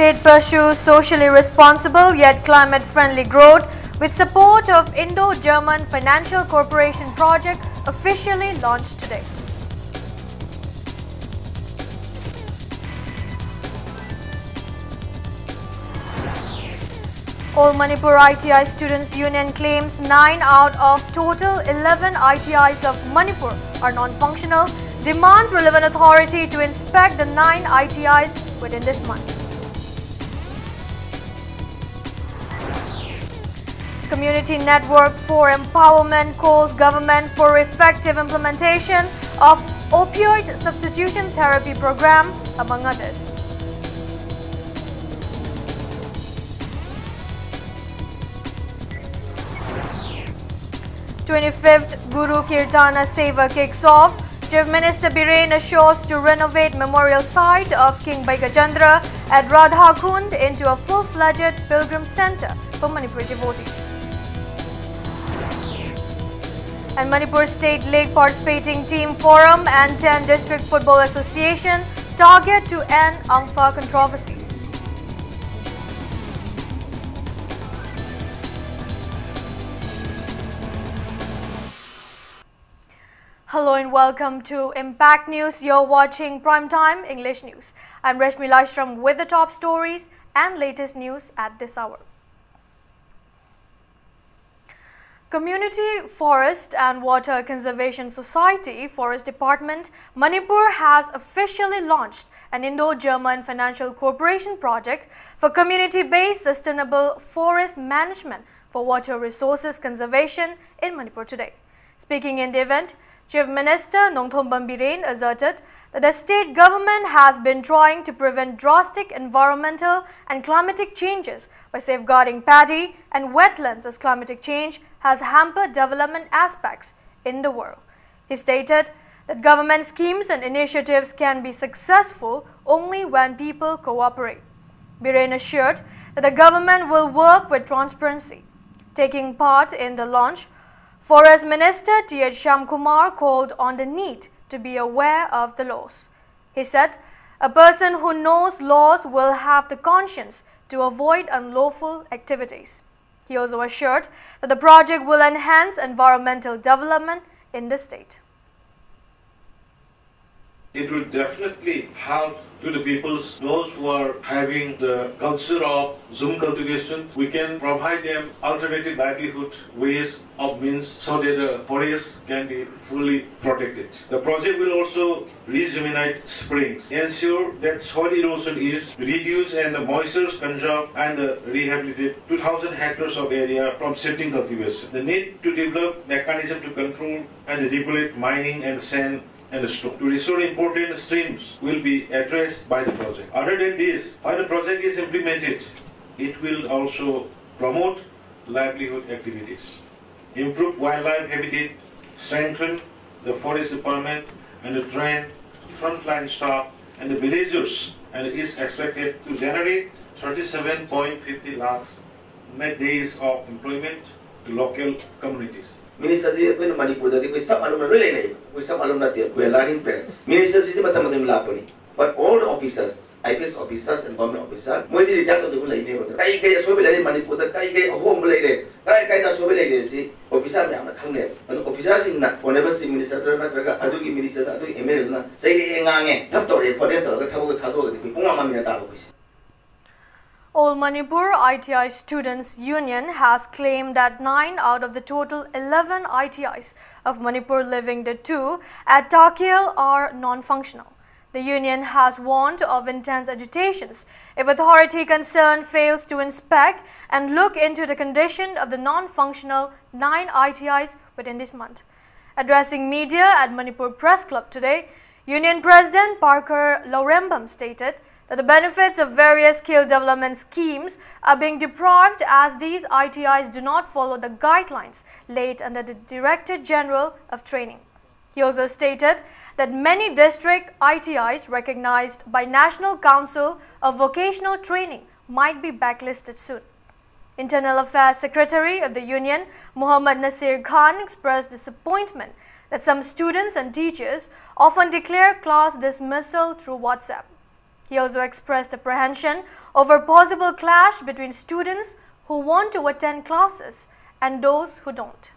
state pursues socially responsible yet climate-friendly growth with support of Indo-German Financial Corporation project officially launched today. All Manipur ITI Students Union claims 9 out of total 11 ITIs of Manipur are non-functional, demands relevant authority to inspect the 9 ITIs within this month. Community Network for Empowerment calls government for effective implementation of opioid substitution therapy program, among others. The 25th Guru Kirtana Seva kicks off. Chief Minister Biren assures to renovate memorial site of King Baigachandra at Radhakund into a full-fledged pilgrim center for Manipur devotees. And Manipur State League Participating Team Forum and 10 District Football Association target to end AMFA controversies. Hello and welcome to Impact News. You're watching Primetime English News. I'm Rashmi Lashram with the top stories and latest news at this hour. Community Forest and Water Conservation Society Forest Department, Manipur has officially launched an Indo-German Financial Corporation project for community-based sustainable forest management for water resources conservation in Manipur today. Speaking in the event, Chief Minister Nongthombam Biren asserted that the state government has been trying to prevent drastic environmental and climatic changes by safeguarding paddy and wetlands as climatic change has hampered development aspects in the world. He stated that government schemes and initiatives can be successful only when people cooperate. Biren assured that the government will work with transparency. Taking part in the launch, Forest Minister T.H. Shyamkumar called on the need to be aware of the laws. He said, a person who knows laws will have the conscience to avoid unlawful activities. He also assured that the project will enhance environmental development in the state. It will definitely help to the peoples, those who are having the culture of Zoom cultivation. We can provide them alternative livelihood ways of means so that the forests can be fully protected. The project will also rejuvenate springs, ensure that soil erosion is reduced and the moisture is conserved, and rehabilitate 2,000 hectares of area from sitting cultivation. The need to develop mechanism to control and regulate mining and sand and stone. To restore important streams will be addressed by the project. Other than this, when the project is implemented, it will also promote livelihood activities, improve wildlife habitat, strengthen the forest department, and train frontline staff and the villagers, and it is expected to generate 37.50 lakhs net days of employment to local communities. Minister ji apne Manipur da koi sab alumni role nahi, koi sab alumni the we are learning parents. Minister ji matam lapani, but all the officers, IPS officers and government officers, moi di jang to lai ne bata. Kai kai so be lai Manipur da kai kai home lai le, kai da so be lai si officer me amna khang ne. Anu officer sing na honorable chief minister na traga adu ki minister adu MLA na sai le ngange thap to re khode to ga thabu ga thadu ga di punga ma mina ta ba kuisi. All Manipur ITI Students Union has claimed that 9 out of the total 11 ITIs of Manipur living the 2 at Takiel are non-functional. The union has warned of intense agitations if authority concerned fails to inspect and look into the condition of the non-functional 9 ITIs within this month. Addressing media at Manipur Press Club today, Union President Parker Laurembam stated that the benefits of various skill development schemes are being deprived as these ITIs do not follow the guidelines laid under the Director General of Training. He also stated that many district ITIs recognized by National Council of Vocational Training might be blacklisted soon. Internal Affairs Secretary of the Union, Muhammad Nasir Khan, expressed disappointment that some students and teachers often declare class dismissal through WhatsApp. He also expressed apprehension over possible clash between students who want to attend classes and those who don't.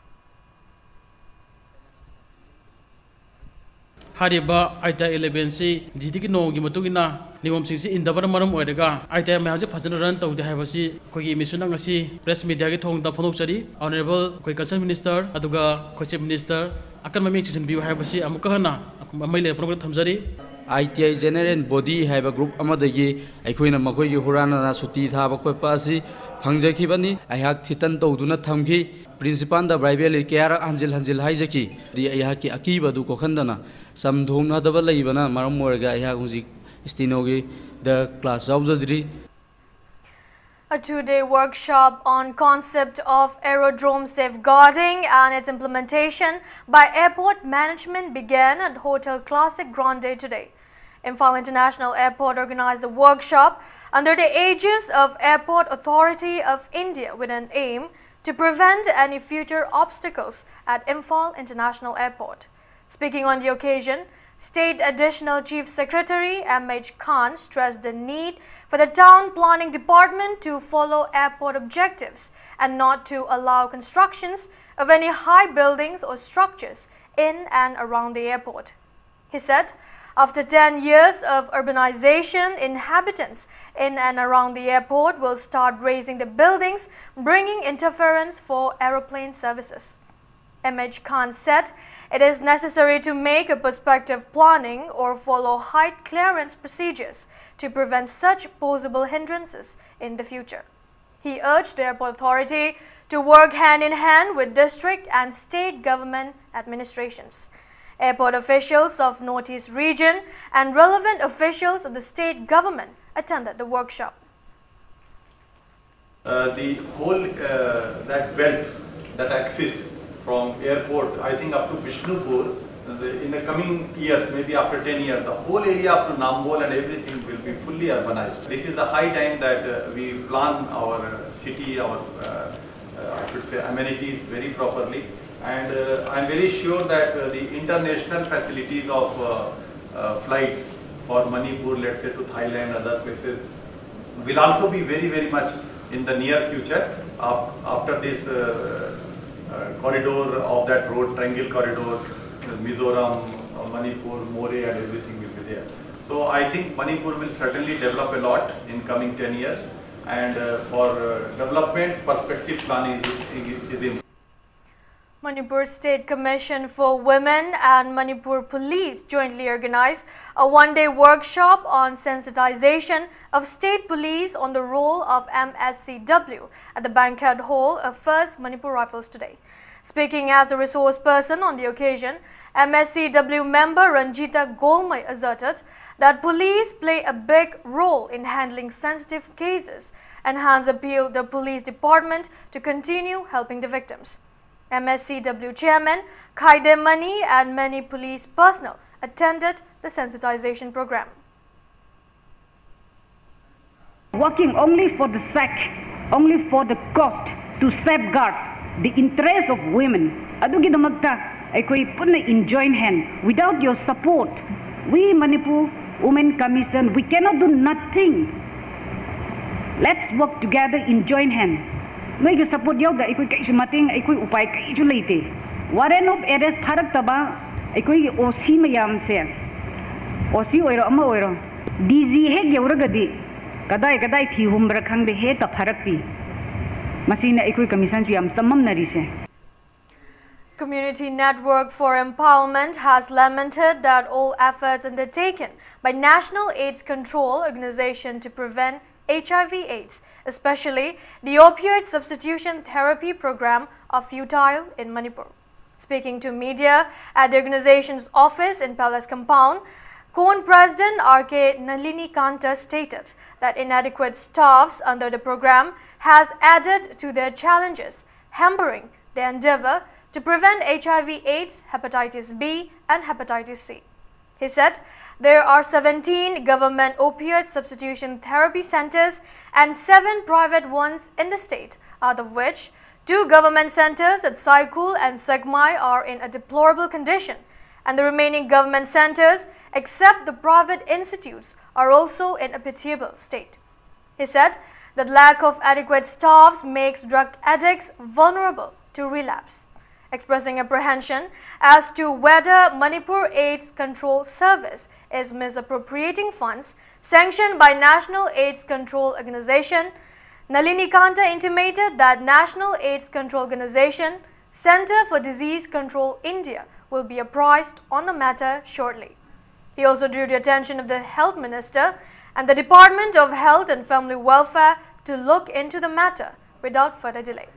Hariba Aita 11 si Jitiki no Gimatugina, Nimom Sisi in the Baramaram Oedega, Aita Maja Pajan to the Havasi, Kogi Missunangasi, Press Media Tong the Ponokari, Honorable Quaker Minister, Aduga, Kochi Minister, Akamamics and View Havasi, Amukana, Amale Program Tamzari. ITI General Body have a group Amadagi, Aquina Makoy Hurana Suti Tabakopasi, Panjakibani, I had Titan to do not Tamki, Principal the Bribeli Kiara Angel Hajaki, the Ayaki Akiba do Kokandana, some do not double Ivana, Maramorga, Yahuzi, Stinogi, the class of the three. A two-day workshop on concept of aerodrome safeguarding and its implementation by airport management began at Hotel Classic Grande today. Imphal International Airport organized the workshop under the aegis of Airport Authority of India with an aim to prevent any future obstacles at Imphal International Airport. Speaking on the occasion, State Additional Chief Secretary M.H. Khan stressed the need for the Town Planning Department to follow airport objectives and not to allow constructions of any high buildings or structures in and around the airport. He said, after 10 years of urbanization, inhabitants in and around the airport will start raising the buildings, bringing interference for aeroplane services. M.H. Khan said, it is necessary to make a perspective planning or follow height clearance procedures to prevent such possible hindrances in the future. He urged the airport authority to work hand in hand with district and state government administrations. Airport officials of Northeast region and relevant officials of the state government attended the workshop. The whole that belt, that axis from airport, I think up to Vishnupur, in the coming years, maybe after 10 years, the whole area up to Nambol and everything will be fully urbanized. This is the high time that we plan our city, our I should say amenities very properly. And I'm very sure that the international facilities of flights for Manipur, let's say to Thailand, other places, will also be very much in the near future after this corridor of that road, triangle corridors, Mizoram, Manipur, More and everything will be there. So I think Manipur will certainly develop a lot in coming 10 years, and for development perspective plan is in. Manipur State Commission for Women and Manipur Police jointly organized a one-day workshop on sensitization of state police on the role of MSCW at the banquet hall of 1st Manipur Rifles today. Speaking as the resource person on the occasion, MSCW member Ranjita Golmai asserted that police play a big role in handling sensitive cases and hence appealed the police department to continue helping the victims. MSCW Chairman Khaide Mani and many police personnel attended the sensitization program. Working only for the sake, only for the cost to safeguard the interests of women. Adugidamakta, aikoi punna in joint hand. Without your support, we Manipur Women Commission, we cannot do nothing. Let's work together in joint hand. May you support yoga, aikoi kai mating, aikoi upai kai chu leite. Warrant of arrest tharak taba, aikoi OC mayam se. OC oiro ama oiro. DG hek yauragadi. Kadai thi humbra khang de he ta tharak pi. Masina aikoi commission yam samam nari se. Community Network for Empowerment has lamented that all efforts undertaken by National AIDS Control Organization to prevent HIV/AIDS, especially the opioid substitution therapy program, are futile in Manipur. Speaking to media at the organization's office in Palace Compound, CON President R.K. Nalini Kanta stated that inadequate staffs under the program has added to their challenges, hampering their endeavor to prevent HIV/AIDS, hepatitis B and hepatitis C. He said there are 17 government opioid substitution therapy centers and 7 private ones in the state, out of which 2 government centers at Saikul and Sagmai are in a deplorable condition and the remaining government centers, except the private institutes, are also in a pitiable state. He said that lack of adequate staffs makes drug addicts vulnerable to relapse, expressing apprehension as to whether Manipur AIDS Control Service is misappropriating funds sanctioned by National AIDS Control Organization. Nalini Kanta intimated that National AIDS Control Organization Center for Disease Control India will be apprised on the matter shortly. He also drew the attention of the Health Minister and the Department of Health and Family Welfare to look into the matter without further delay.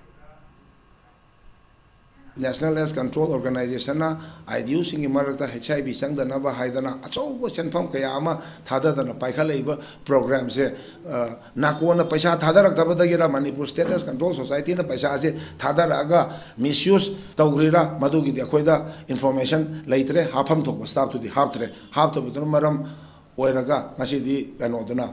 National AIDS Control Organization na IDU singi marata HIV sangdana ba haidana achauba senfam kaya ama thadadana paikhalaiba program se nakona paisa thadaraktabadagira Manipur State AIDS Control Society na paisa se thadaraga misuse tawgrira madugi de khoida information leitre hafam thokba staff to the haftre haftabudana maram oiraga ngasidi kanodana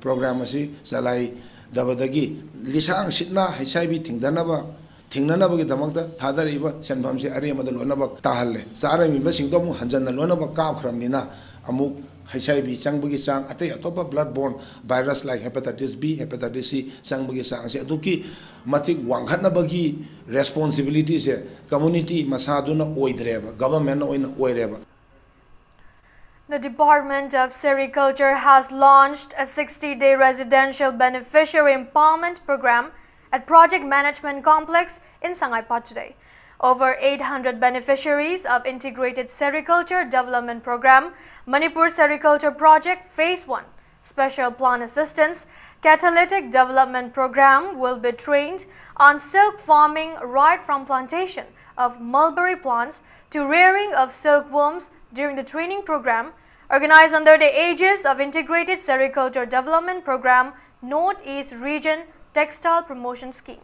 program asi salai dabadagi lisang sitna HIV thingdanaba ꯊꯤꯡꯅꯅꯕꯒꯤ ꯗꯃꯛꯇ ꯊꯥꯗꯔꯤꯕ ꯁꯦꯟꯐꯝꯁꯤ ꯑꯔꯦꯝꯕꯗ ꯂꯣꯏꯅꯃꯛ ꯇꯥꯍꯜꯂꯦ ꯆꯥꯔꯝꯃꯤꯕꯁꯤꯡꯗꯣ ꯑꯃꯨꯛ ꯍꯟꯖꯟꯅ ꯂꯣꯏꯅꯃꯛ ꯀꯥꯞꯈ꯭ꯔꯕꯅꯤꯅ ꯑꯃꯨꯛ HIV ꯆꯪꯕꯒꯤ ꯆꯥꯡ ꯑꯇꯩ ꯑꯇꯣꯞꯄ blood Born virus like hepatitis B hepatitis C ꯆꯪꯕꯒꯤ ꯆꯥꯡꯁꯦ ꯑꯗꯨꯛꯀꯤ ꯃꯇꯤꯛ ꯋꯥꯡꯈꯠꯅꯕꯒꯤ ꯔꯦꯁꯄꯣꯟꯁꯤꯕꯤꯂꯤꯇꯤꯁꯦ ꯀꯝꯃꯨꯅꯤꯇꯤ ꯃꯁꯥꯗꯨꯅ ꯑꯣꯏꯗ꯭ꯔꯦꯕ ꯒꯚꯔꯟꯃꯦꯟꯠꯅ ꯑꯣꯏꯅ ꯑꯣꯏꯔꯦꯕ. The Department of Sericulture has launched a 60-day residential beneficiary empowerment program at Project Management Complex in Sangaipat today. Over 800 beneficiaries of Integrated Sericulture Development Program, Manipur Sericulture Project Phase 1, Special Plant Assistance, Catalytic Development Program will be trained on silk farming right from plantation of mulberry plants to rearing of silkworms during the training program organized under the aegis of Integrated Sericulture Development Program Northeast Region Textile Promotion Scheme.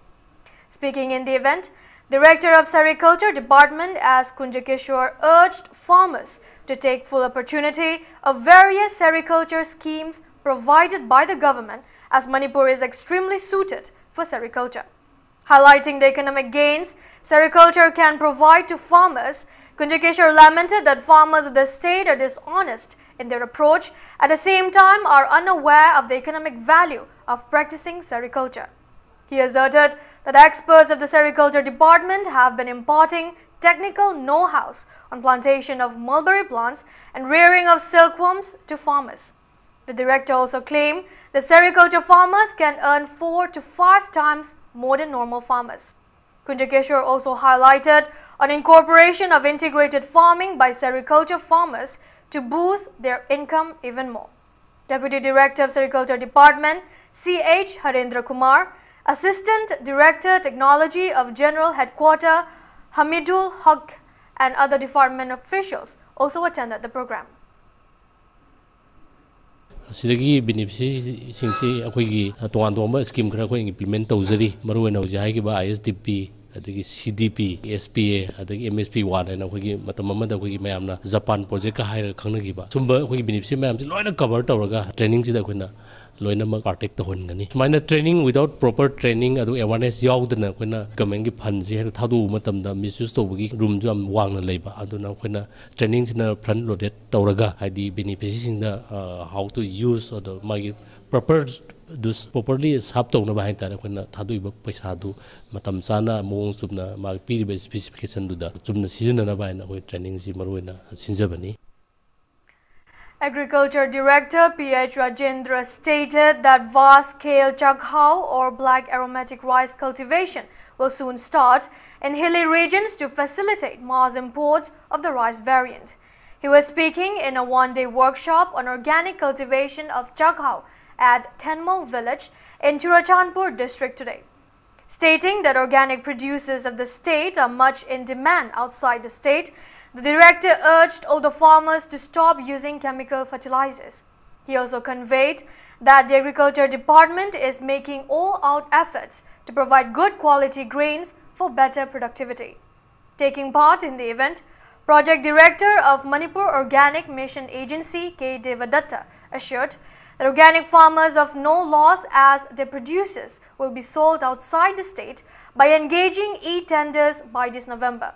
Speaking in the event, Director of Sericulture Department S. Kunjakishore urged farmers to take full opportunity of various sericulture schemes provided by the government, as Manipur is extremely suited for sericulture. Highlighting the economic gains sericulture can provide to farmers, Kunjakishore lamented that farmers of the state are dishonest in their approach, at the same time are unaware of the economic value of practicing sericulture. He asserted that experts of the Sericulture Department have been imparting technical know-hows on plantation of mulberry plants and rearing of silkworms to farmers. The director also claimed that sericulture farmers can earn 4 to 5 times more than normal farmers. Kunjakishore also highlighted on incorporation of integrated farming by sericulture farmers to boost their income even more. Deputy Director of Sericulture Department C.H. Harendra Kumar, Assistant Director Technology of General Headquarter Hamidul Haq and other department officials also attended the program. Sidagi beneficiaries singsi akoigi toan scheme khara ko implement tawjari maruena hojai ki ba ISDP adagi CDP SPA adagi MSP one na akoigi matam amada akoigi mayamna Japan project ka haira khangna ba sumba akoigi beneficiary mayam si loina cover tawraga training si da koina loina ma partake to hongani sumaina training without proper training adu awareness yaudna koina government ki fund si ha thadu matam da misuse tawbagi room ju am wangna leiba aduna koina training sina front loaded tawraga haidi beneficiaries sing da how to use or the magi proper dus properly sap tawna ba haitara koina thadu ba paisa du matam chana mong subna ma piriba specification du da chumna season na ba na koi training si maruina sinjabani. Agriculture Director P.H. Rajendra stated that vast-scale chaghao or black aromatic rice cultivation will soon start in hilly regions to facilitate mass imports of the rice variant. He was speaking in a one-day workshop on organic cultivation of chaghao at Tenmal village in Churachandpur district today, stating that organic producers of the state are much in demand outside the state. The director urged all the farmers to stop using chemical fertilizers. He also conveyed that the Agriculture Department is making all-out efforts to provide good quality grains for better productivity. Taking part in the event, Project Director of Manipur Organic Mission Agency K. Devadatta assured that organic farmers have no loss as their producers will be sold outside the state by engaging e-tenders by this November.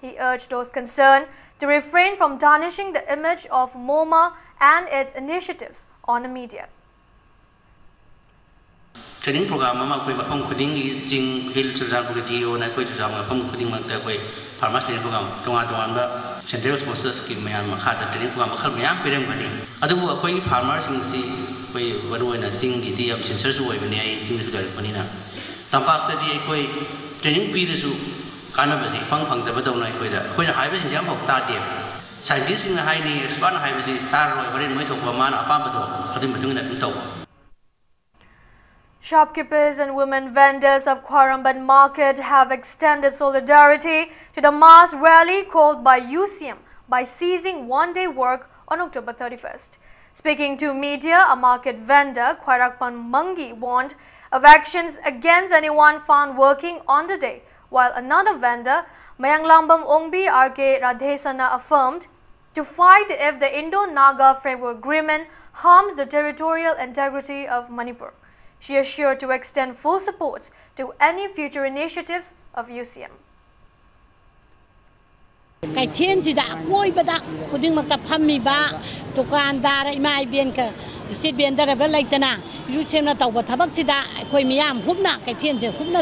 He urged those concerned to refrain from tarnishing the image of MoMA and its initiatives on the media. Training program ama koi mafam khuding jing hill chujang pugati ona koi chujang mafam khuding makta koi farmers training program tonga ba central sponsors scheme mayam makha da training program makhal mayam pirem gani adubu akoi farmers sing si koi waruina sing di ti am sensor su oi bani ai sing su dar pani na tampak ta di koi training pi su kana ba si phang da ba dong nai koi da koi na hai ba sing jam hok ta de scientist sing na hai ni expert na hai ba si tar roi bare noi thok ba ma na apam ba do adu matung na tum tau. Shopkeepers and women vendors of Khwaramban Market have extended solidarity to the mass rally called by UCM by ceasing one-day work on October 31st. Speaking to media, a market vendor, Khwarakpan Mangi, warned of actions against anyone found working on the day, while another vendor, Mayanglambam Ongbi RK Radhesana, affirmed to fight if the Indo-Naga Framework Agreement harms the territorial integrity of Manipur. She assured to extend full support to any future initiatives of UCM. Kaitien jida koi bada khuding makta phammi ba tukandar imai bien ka isi bien dara ba laitana UCM na taw ba thabak jida khoi miyam hubna kaitien je hubna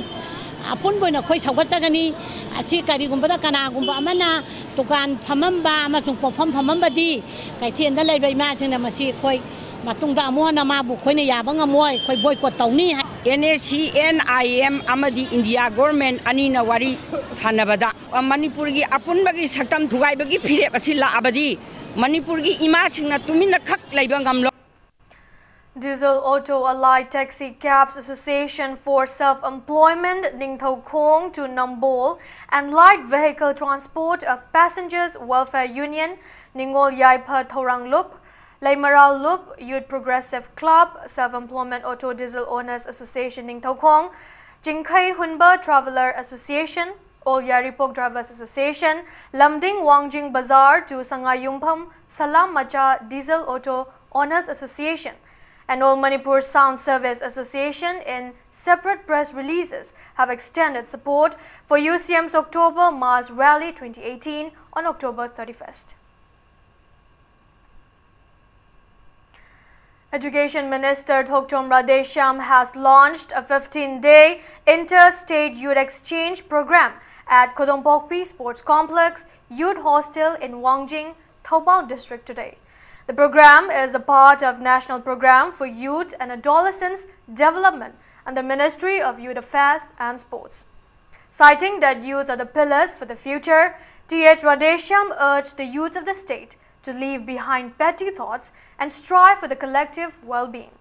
apun boina khoi sawgat jagani achi kari gumba da kana gumba amana tukan phamam ba ama chung pham phamam ba di kaitien da lai ba ima jina masi khoi matungda amuana ma bu khoi ne ya banga moi khoi boycott tawni NACNIM amadi India government anina wari sanabada Manipur gi apunbagi saktam thugai bagi phire basila abadi Manipur gi ima singna tumina khak laiba ngamlo. Diesel Auto Allied Taxi Cabs Association for Self-Employment Ningthau Khong to Nambol and Light Vehicle Transport of Passengers Welfare Union Ningol Yaipa Thorang Lup Laimaral Lup Youth Progressive Club Self-Employment Auto Diesel Owners Association Ningthau Khong Jingkai Hunba Traveller Association All Yaripok Drivers Association Lamding Wangjing Bazaar to Sangayumpham Salam Macha Diesel Auto Owners Association and All Manipur Sound Service Association in separate press releases have extended support for UCM's October Mars Rally 2018 on October 31st. Education Minister Thokchom Radesham has launched a 15-day interstate youth exchange program at Kodompokpi Sports Complex Youth Hostel in Wangjing, Thoubal District today. The program is a part of National Program for Youth and Adolescents Development and the Ministry of Youth Affairs and Sports. Citing that youths are the pillars for the future, T.H. Radesham urged the youth of the state to leave behind petty thoughts and strive for the collective well-being.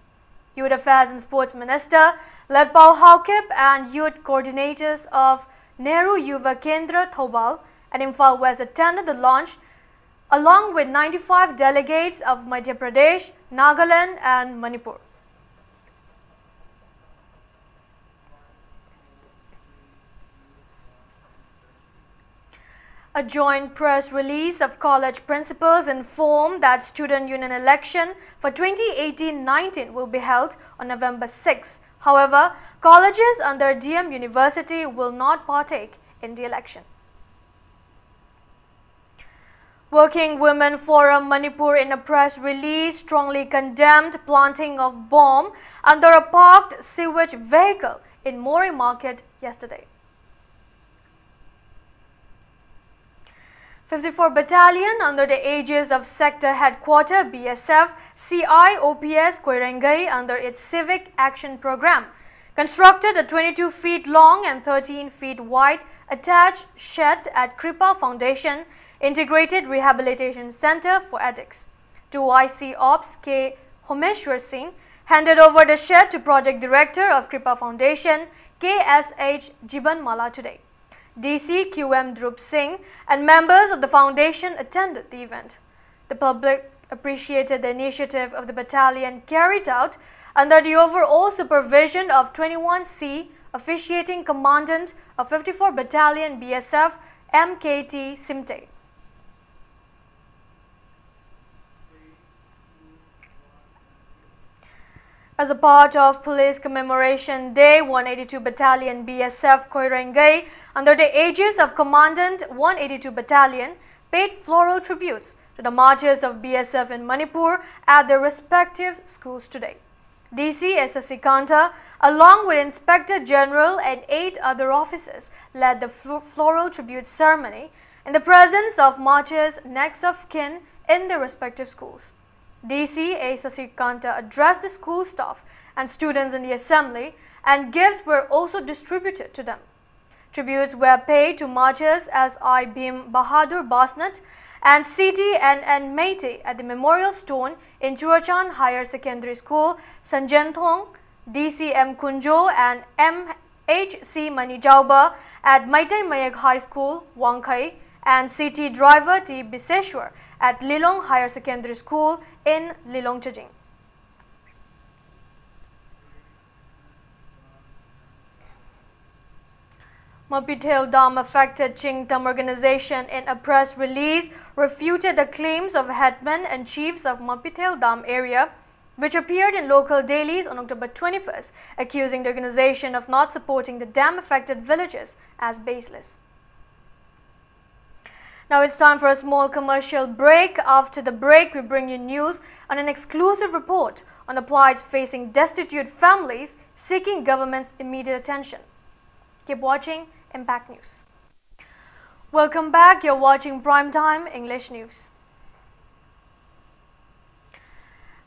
Youth Affairs and Sports Minister Ledpao Haukip and youth coordinators of Nehru Yuva Kendra Thoubal and Imphal West attended the launch along with 95 delegates of Madhya Pradesh, Nagaland and Manipur. A joint press release of college principals informed that student union election for 2018-19 will be held on November 6. However, colleges under DM University will not partake in the election. Working Women Forum Manipur in a press release strongly condemned planting of bomb under a parked sewage vehicle in Mori Market yesterday. 54 Battalion under the aegis of Sector Headquarter BSF CIOPS Koirengai under its Civic Action Program constructed a 22 feet long and 13 feet wide attached shed at Kripa Foundation Integrated Rehabilitation Center for Addicts. To IC Ops K. Homeshwar Singh handed over the shed to Project Director of Kripa Foundation KSH Jiban Mala today. DC QM Dhruv Singh and members of the foundation attended the event. The public appreciated the initiative of the battalion carried out under the overall supervision of 21C officiating Commandant of 54 Battalion BSF MKT Simte. As a part of Police Commemoration Day, 182 Battalion BSF Koirengay, under the aegis of Commandant 182 Battalion, paid floral tributes to the martyrs of BSF in Manipur at their respective schools today. DC SSC Kanta, along with Inspector General and 8 other officers, led the floral tribute ceremony in the presence of martyrs' next of kin in their respective schools. DC SSC Kanta addressed the school staff and students in the assembly, and gifts were also distributed to them. Tributes were paid to martyrs as I. Bhim Bahadur Basnat and C.T. N. Meite at the Memorial Stone in Chuachan Higher Secondary School, Sanjenthong, D.C.M. Kunjo and M.H.C. Manijauba at Maitai Mayag High School, Wangkai, and C.T. Driver T. Biseshwar at Lilong Higher Secondary School in Lilong Chajing. Mapithel Dam affected Chingtam organization in a press release refuted the claims of headmen and chiefs of Mapithel Dam area, which appeared in local dailies on October 21st, accusing the organization of not supporting the dam-affected villages as baseless. Now it's time for a small commercial break. After the break, we bring you news on an exclusive report on the plight facing destitute families seeking government's immediate attention. Keep watching Impact News. Welcome back. You're watching Primetime English News.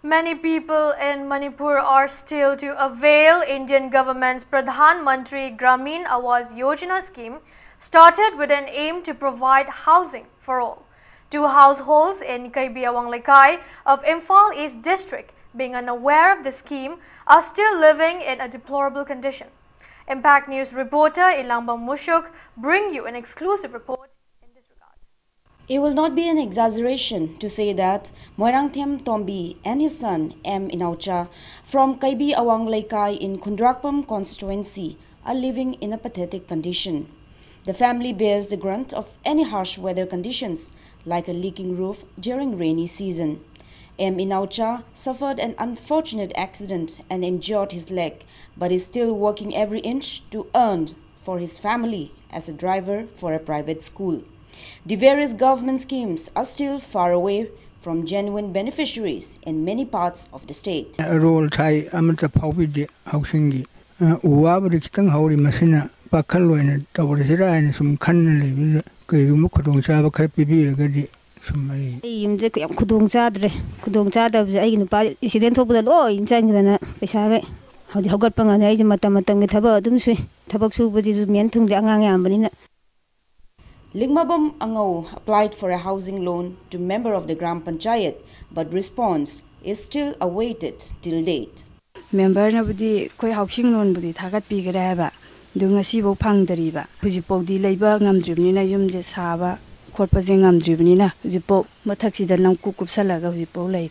Many people in Manipur are still to avail Indian government's Pradhan Mantri Gramin Awas Yojana scheme, started with an aim to provide housing for all. 2 households in Kaibiawang Lekai of Imphal East District, being unaware of the scheme, are still living in a deplorable condition. Impact News reporter Ilambam Mushuk bring you an exclusive report in this regard. It will not be an exaggeration to say that Moirangthem Tombi and his son M. Inaucha from Kaibi Awang Lekai in Kundrakpam constituency are living in a pathetic condition. The family bears the brunt of any harsh weather conditions, like a leaking roof during rainy season. M. Inaucha suffered an unfortunate accident and injured his leg, but is still working every inch to earn for his family as a driver for a private school. The various government schemes are still far away from genuine beneficiaries in many parts of the state. Ligmabam Angau applied for a housing loan to member of the Gram Panchayat, but response is still awaited till date. Member nabudi koi housing loan budi thagat pigara ba dunga sibo phangdari ba hujipok di leiba ngamdribni na yumje saba khotpa je ngamdribni na hujipok mathaksida namku kupsalaga hujipok lei.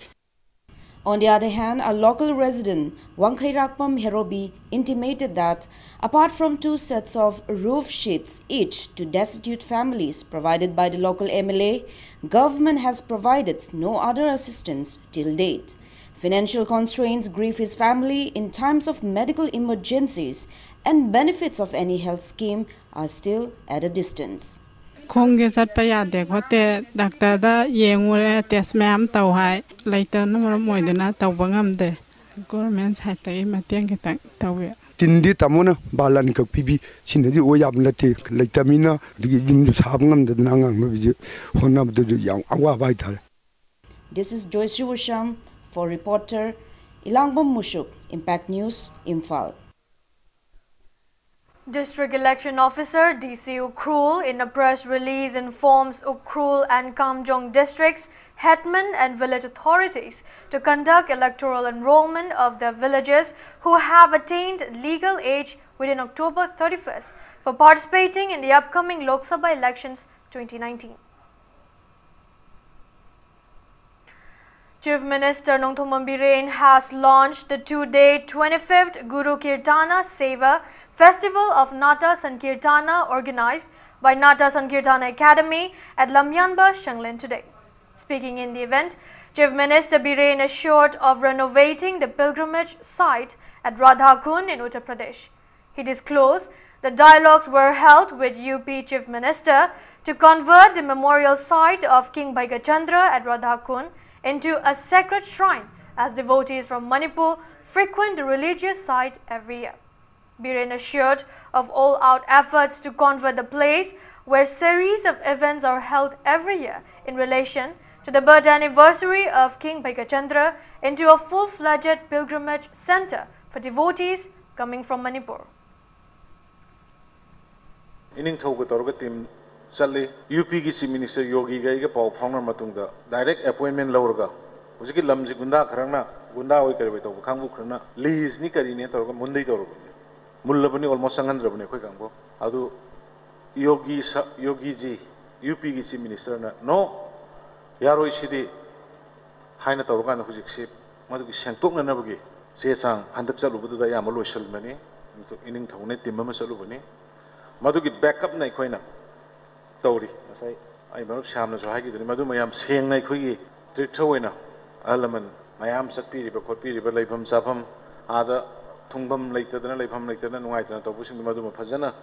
On the other hand, a local resident, Wangkhairakpam Herobi, intimated that apart from 2 sets of roof sheets each to destitute families provided by the local MLA, government has provided no other assistance till date. Financial constraints grieve his family in times of medical emergencies, and benefits of any health scheme are still at a distance. Konge sat payade khote doctor da yengure test ma'am tau hai later no moi dana tau bangam de government side tai mateng ke tak tau tindi tamona balan ka pibi sinadi o yam late leitamina digi jum sab ngam de nangang bi honam de yang awa bai thar. This is Joyce Shivasham for reporter Ilangbam Mushuk, Impact News, Imphal. District Election Officer DC Ukhrul in a press release informs Ukhrul and Kamjong districts, headmen and village authorities to conduct electoral enrollment of their villagers who have attained legal age within October 31st for participating in the upcoming Lok Sabha elections 2019. Chief Minister Nongthom Biren has launched the 2-day 25th Guru Kirtana Seva Festival of Nata Sankirtana organized by Nata Sankirtana Academy at Lamyanba, Shanglin today. Speaking in the event, Chief Minister Biren assured of renovating the pilgrimage site at Radha Kund in Uttar Pradesh. He disclosed that dialogues were held with UP Chief Minister to convert the memorial site of King Bhaigachandra at Radha Kund into a sacred shrine, as devotees from Manipur frequent the religious site every year. Biren assured of all-out efforts to convert the place, where series of events are held every year in relation to the birth anniversary of King Bhaigachandra, into a full-fledged pilgrimage center for devotees coming from Manipur. Ining thau ga team chali UP ki Chief Minister Yogi gai ga pau phangna matungda direct appointment lawrga hujiki lamji gunda kharangna gunda oi karbe to khangbu khrana lease ni kari ne torga mundai torga mullabani almost sangandrabne khoi kangbo adu Yogi ji UP ki Chief Minister na no yaroi sidi haina torga na hujik sip madu ki sengtok na nabagi se sang handak chalu budu da yama loisal mani to ining thau ne timma ma chalu bani madu ki backup nai khoina tawri sai ai marup shamna so hagi dani madu mayam seng nai khoi treat thoina alaman mayam sakpi ri ba khotpi ri ba laifam safam ada thungbam leitadana laifam leitadana nungai tana to busing madu ma phajana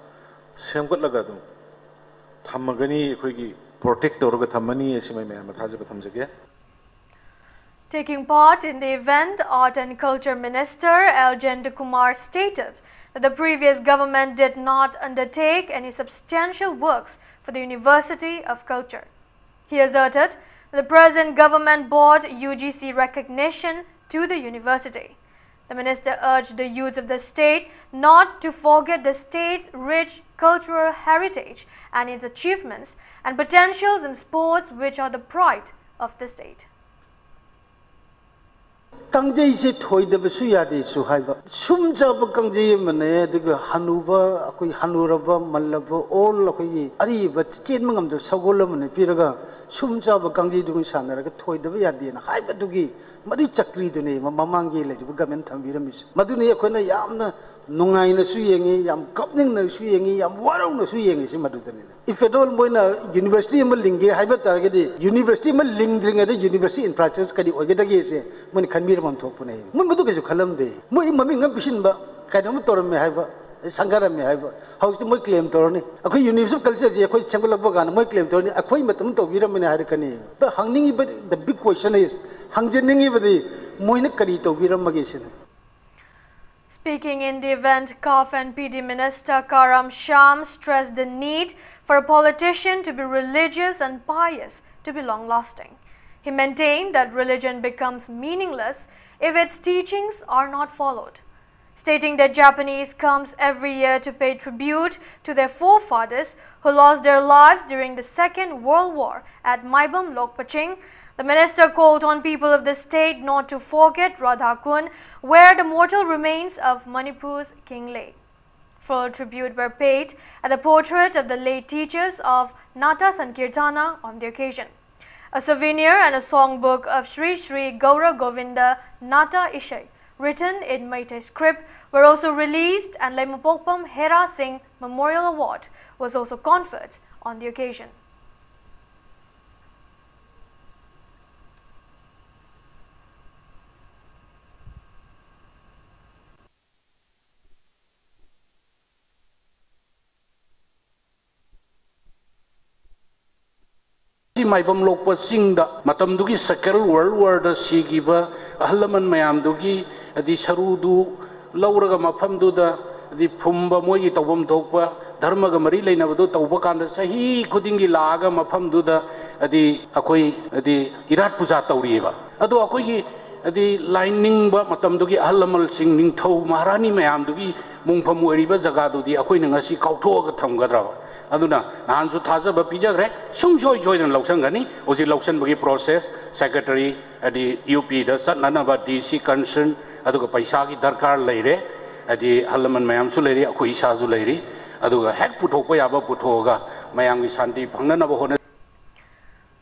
semgot laga dum thammagani khoi gi protect torga thammani esimai mayam thaje ba thamjage. Taking part in the event, Art and Culture Minister Eljendra Kumar stated that the previous government did not undertake any substantial works for the University of Culture. He asserted that the present government brought UGC recognition to the university. The minister urged the youth of the state not to forget the state's rich cultural heritage and its achievements and potentials in sports, which are the pride of the state. Kangjai se thoi da basu ya de su haiba sum ja ba kangjai mane de hanuba akoi hanuraba mallaba all akoi ari ba chen mangam do sagol mane piraga sum ja ba kangjai du sanara ga thoi da ya de na haiba dugi mari chakri du ne mamang ge le bu gamen thambiramis madu ne akoi na yamna nungai na su yengi yam kapning na su yengi yam warau na su yengi si madu ne if at all moina university ma linge haiba target de university ma lingdring de university infrastructure kadi ogeda ge se mon khanmir mam thok pune mon madu ge khalam de moi mami ngam bisin ba kaidam toram me haiba sangaram me haiba house moi claim torni akoi university culture je akoi changla ba gan moi claim torni akoi matam to viram me har kani the hangning the big question is hangjening ibadi moina kari to viram mage sin. Speaking in the event, CAF and PD Minister Karam Sham stressed the need for a politician to be religious and pious to be long-lasting. He maintained that religion becomes meaningless if its teachings are not followed, stating that Japanese comes every year to pay tribute to their forefathers who lost their lives during the Second World War at Maibam Lokpaching. The minister called on people of the state not to forget Radha Kund, where the mortal remains of Manipur's king lay. Full tribute were paid at the portrait of the late teachers of Nata Sankirtana on the occasion. A souvenir and a songbook of Sri Sri Gaura Govinda Nata Ishai, written in Meitei script, were also released, and Laimapokpam Hera Singh Memorial Award was also conferred on the occasion. Maibam lokpa singda matam dugi Second World War da sigiba ahalaman mayam dugi adi sarudu lauraga mafam duda adi phumba moyi tawbam thokpa dharma ga mari leina badu tawba kanda sahi khudingi laga mafam duda adi akoi adi irat puja tawriba adu akoi gi adi lining ba matam dugi ahalamal sing ning thau maharani mayam dugi mungpham oriba jaga dudi akoi ngasi kautho ga thamgadra aduna nahansu thaja ba pijagre sungjoy joy dan lausangani oji lausan bagi process secretary adi UP da satnana ba DC concern aduga paisa gi darkar leire adi halaman mayam su leire akoi isa ju leire aduga hek puthokpa yaba puthoga mayam gi shanti phangnana ba hona.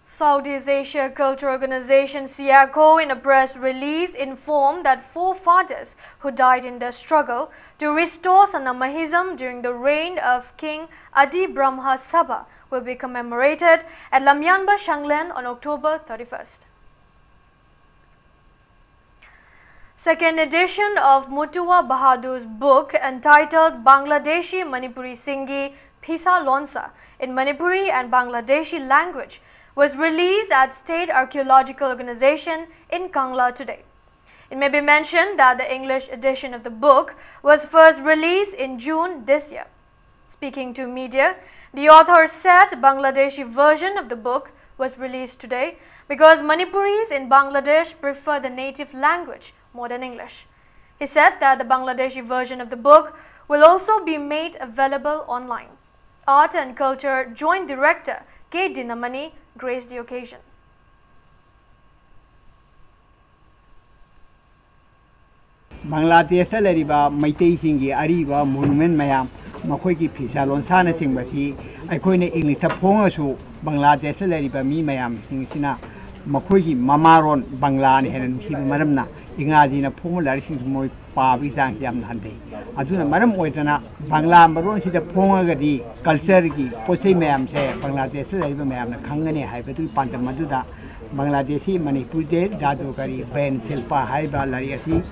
Southeast Asia Culture Organization SIACO, in a press release, informed that forefathers who died in the struggle to restore Sanamahism during the reign of King Adi Brahma Sabha will be commemorated at Lamyanba Shanglen on October 31st. Second edition of Mutua Bahadur's book entitled Bangladeshi Manipuri Singhi Phisa Lonsa in Manipuri and Bangladeshi language was released at State Archaeological Organization in Kangla today. It may be mentioned that the English edition of the book was first released in June this year. Speaking to media, the author said Bangladeshi version of the book was released today because Manipuris in Bangladesh prefer the native language more than English. He said that the Bangladeshi version of the book will also be made available online. Art and Culture Joint Director K. Dinamani graced the occasion. Bangladesh lariba Maitei Singi Ariba Monument Mayam Makoiki Pisa Lonsana Singbasi Aikoine English Pongasu Bangladesh lariba Mi Mayam Singsina Makoiki Mamaron Banglan and Maramna Ingazina Pomolar Singmoy Pavi Sansiam Hande Aduna Maram Oitana Bangla Maron Sita Pongagadi Culture Posi Mayam say Bangladesh lariba Mayam Kangani Hypetu Pantamaduda Bangladeshi Manipur Dadokari Ben Silpa Haiba Lariasi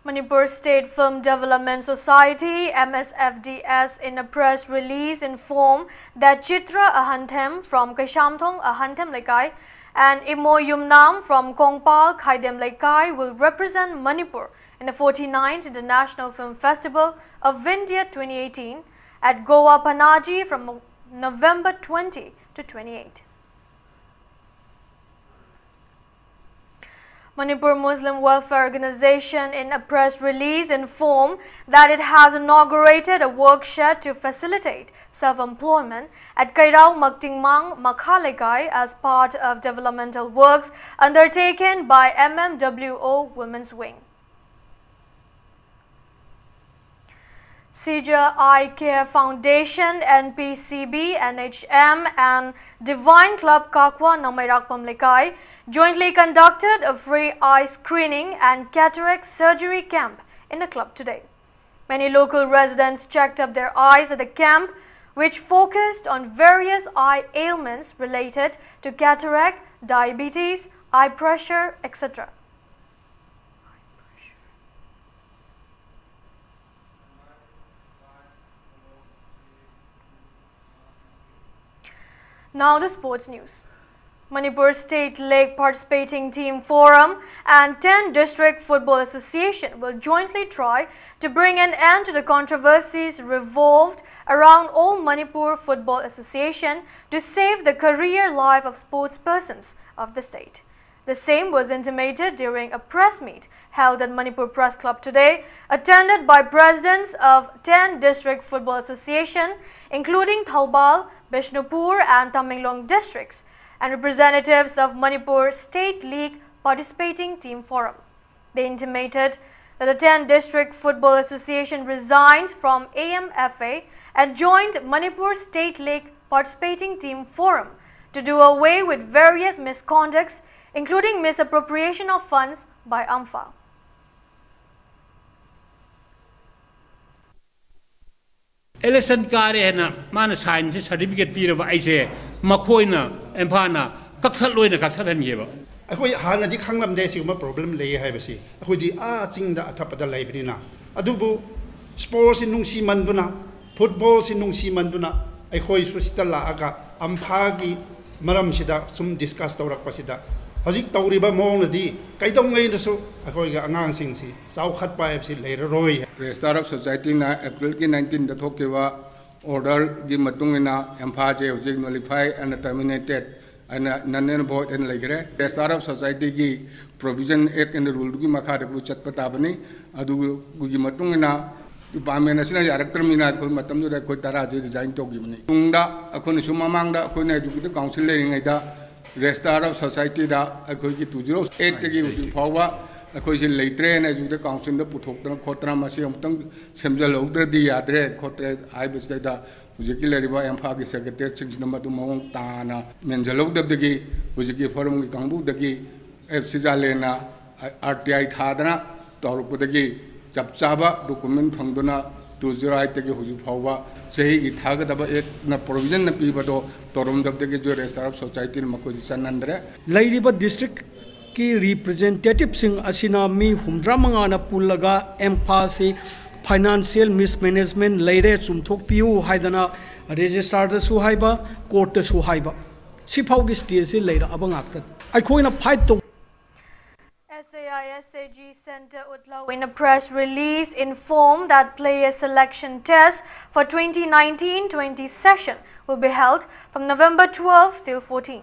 Manipur State Film Development Society MSFDS in a press release informed that Chitra Ahanthem from Kaishamthong Ahanthem Laikai and Imo Yumnam from Kongpal Khaidem Laikai will represent Manipur in the 49th International Film Festival of India 2018 at Goa Panaji from November 20 to 28. Manipur Muslim Welfare Organization in a press release informed that it has inaugurated a workshed to facilitate self-employment at Kairao Maktingmang Makhalekai as part of developmental works undertaken by MMWO Women's Wing. Sija Eye Care Foundation, NPCB, NHM and Divine Club Kakwa Namairakpam Lekai jointly conducted a free eye screening and cataract surgery camp in the club today. Many local residents checked up their eyes at the camp, which focused on various eye ailments related to cataract, diabetes, eye pressure, etc. Now the sports news. Manipur State League Participating Team Forum and 10 District Football Association will jointly try to bring an end to the controversies revolved around All Manipur Football Association to save the career life of sportspersons of the state. The same was intimated during a press meet held at Manipur Press Club today, attended by presidents of 10 District Football Association, including Thalbal, Bishnupur and Tamenglong districts, and representatives of Manipur State League Participating Team Forum. They intimated that the 10 District Football Association resigned from AMFA and joined Manipur State League Participating Team Forum to do away with various misconducts, including misappropriation of funds by AMFA. Election kare na mana sign certificate pira aise makoina empana kakthal loina kakthalan yeba akoi hana di khanglam de sigma problem lei hai basi akoi di a chingda athapada laibina adubu sports in nungsi manduna football sin nungsi manduna akoi susita la aga ampha gi maram sida sum discuss tawrak pasida hajik tawriba mong di kaidong ngai nasu akoi ga angang sing si sau khat pa fc leira roi Startup Society na April 19 da thokewa order gi matungina empha je hojik nullify and terminated and nanen vote and legre Startup Society gi provision act and rule gi makha da ku chatpa tabani adu gi matungina department national director mina ko matam da ko tara je design to gi mani tungda akoni sumamang da ko na educative council le ngai da Startup Society da akoi gi 208 gi hojik phawa अखोई से लेट्रे ने जुदे council the पुथोक्तन खोतना मासे अमतंग सेमजल औद्रदी याद्रे खोत्रे आइ बसदैदा हुजिकि लेरिबा एम्फा की secretary 6 number दु मवंग ताना मेंजलौदबदगी हुजिकि forum की कांगबुदगी FC जालेना RTI थादना तौरपदगी चपचाबा document फंगदुना 2008 हुजु फावा सही की थागदब एक न प्रोविजन न पीबदो तोरमदबदगे जो रजिस्टर ऑफ सोसाइटी मको चनंद्रे लैरिबा डिस्ट्रिक्ट की रिप्रेजेंटेटिव सिंह असिना मी हुमद्रा मंगाना पुलगा एम्फासी फाइनेंशियल मिसमैनेजमेंट लेरे चुमथोक पियु हाइदना रजिस्ट्रार दसु हाइबा कोर्ट दसु हाइबा सिफाउगी स्टेज से लेरा अबंगाक्तन अखोइना फाइट तो SAG Center Utlau in a press release informed that player selection tests for 2019-20 session will be held from November 12 till 14.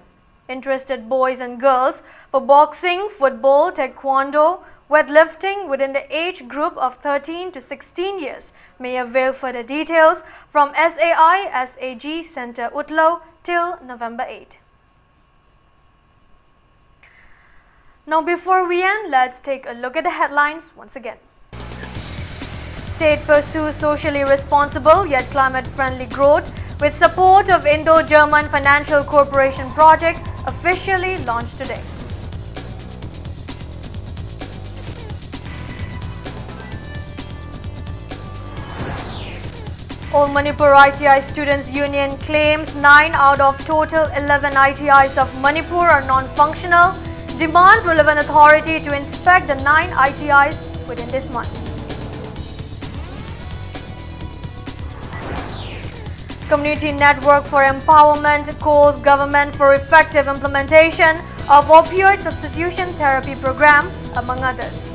Interested boys and girls for boxing, football, taekwondo, weightlifting within the age group of 13 to 16 years may avail further details from SAG Center Utlau till November 8. Now before we end, let's take a look at the headlines once again. State pursues socially responsible yet climate-friendly growth with support of Indo-German Financial Corporation project officially launched today. All Manipur ITI Students Union claims 9 out of total 11 ITIs of Manipur are non-functional. Demands relevant authority to inspect the 9 ITIs within this month. Community Network for Empowerment calls government for effective implementation of opioid substitution therapy program, among others.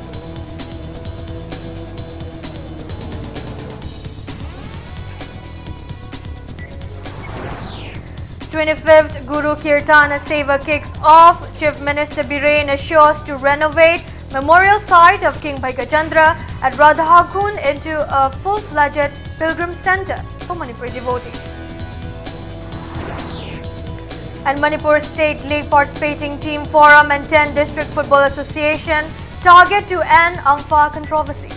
The 25th Guru Kirtana Seva kicks off. Chief Minister Biren assures to renovate memorial site of King Bhaigachandra at Radhakund into a full-fledged pilgrim center for Manipur devotees. And Manipur State League Participating Team Forum and 10 District Football Association target to end Ampha controversy.